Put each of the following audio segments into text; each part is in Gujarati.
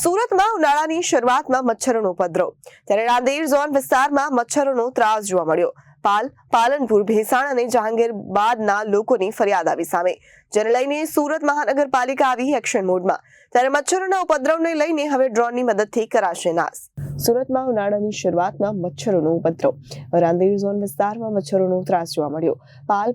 સુરતમાં ઉનાળાની શરૂઆતમાં મચ્છરોનો ઉપદ્રવ ત્યારે રાંદેર ઝોન વિસ્તારમાં મચ્છરોનો ત્રાસ જોવા મળ્યો। પાલનપુર, ભેસાણ અને જહાંગીરબાદના લોકોની ફરિયાદ આવી સામે, જેને લઈને સુરત મહાનગરપાલિકા આવી એક્શન મોડમાં। ત્યારે મચ્છરોના ઉપદ્રવને લઈને હવે ડ્રોનની મદદથી કરાશે નાશ। સુરતમાં ઉનાળાની શરૂઆતમાં મચ્છરોનો ઉપદ્રવ, રાંદેર ઝોન વિસ્તારમાં મચ્છરોનો ત્રાસ જોવા મળ્યો।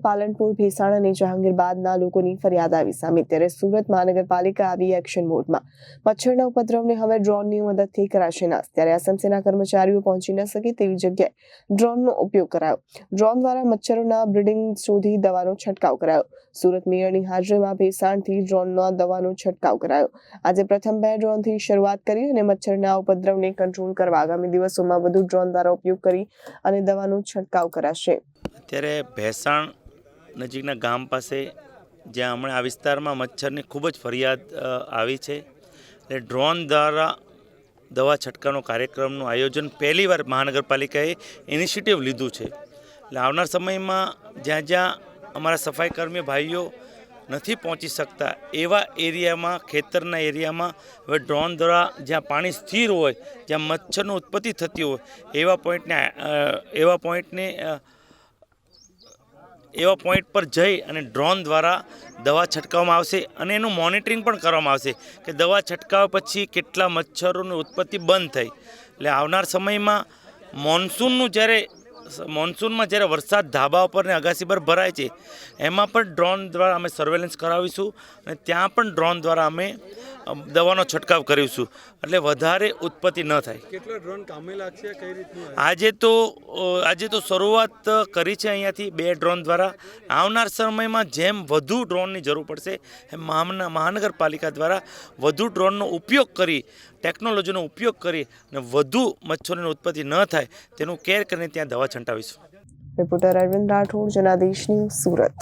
પાલનપુર, ભેસાણ અને જહાંગીરબાદના લોકોની ફરિયાદ આવી સામે, ત્યારે સુરત મહાનગરપાલિકા આવી એક્શન મોડમાં। મચ્છરના ઉપદ્રવને હવે ડ્રોનની મદદથી કરાશે નાશ। ત્યારે એસએમસીના કર્મચારીઓ પહોંચી ન શકે તેવી જગ્યાએ ડ્રોનનો ઉપયોગ કરાયો। ડ્રોન દ્વારા મચ્છરોના બ્રીડિંગ શોધી દવાનો છંટકાવ કરાયો। સુરત મેયરની હાજરીમાં ભેસાણથી ડ્રોનનો દવાનો છંટકાવ કરાયો। આજે પ્રથમ 2 ડ્રોનથી શરૂઆત કરી અને મચ્છરના ઉપદ્રવને કંટ્રોલ કરવા આગામી દિવસોમાં વધુ ડ્રોન દ્વારા ઉપયોગ કરી અને દવાનો છંટકાવ કરાશે। અત્યારે ભેસાણ નજીકના ગામ પાસે જ્યાં હમણાં આ વિસ્તારમાં મચ્છરની ખૂબ જ ફરિયાદ આવી છે, એટલે ડ્રોન દ્વારા દવા છંટકાવનો કાર્યક્રમનું આયોજન પહેલીવાર મહાનગરપાલિકાએ ઇનિશિયેટિવ લીધું છે। એટલે આવનાર સમયમાં જ્યાં જ્યાં અમારા સફાઈ કર્મી ભાઈઓ નથી પહોંચી શકતા એવા એરિયામાં, ખેતરના એરિયામાં હવે ડ્રોન દ્વારા જ્યાં પાણી સ્થિર હોય, જ્યાં મચ્છરની ઉત્પત્તિ થતી હોય એવા પોઈન્ટ પર જઈ અને ડ્રોન દ્વારા દવા છંટકાવવામાં આવશે અને એનું મોનિટરિંગ પણ કરવામાં આવશે કે દવા છંટકાવ પછી કેટલા મચ્છરોની ઉત્પત્તિ બંધ થઈ। એટલે આવનાર સમયમાં મોન્સૂનમાં જ્યારે વરસાદ ધાબા ઉપર ને અગાસી પર ભરાય છે, એમાં પણ ડ્રોન દ્વારા અમે સર્વેલન્સ કરાવીશું અને ત્યાં પણ ડ્રોન દ્વારા અમે દવાનો છંટકાવ કરીશું, એટલે વધારે ઉત્પત્તિ ન થાય। કેટલા ડ્રોન કામે લાગશે, કઈ રીતનું? આજે તો શરૂઆત કરી છે અહીંયાથી 2 ડ્રોન દ્વારા। આવનાર સમયમાં જેમ વધુ ડ્રોનની જરૂર પડશે એમ મહાનગરપાલિકા દ્વારા વધુ ડ્રોનનો ઉપયોગ કરી, ટેકનોલોજીનો ઉપયોગ કરી અને વધુ મચ્છરોની ઉત્પત્તિ ન થાય તેનું કેર કરીને ત્યાં દવા છંટાવીશું। Reporter Arvind Rathod, Janadesh news, Surat.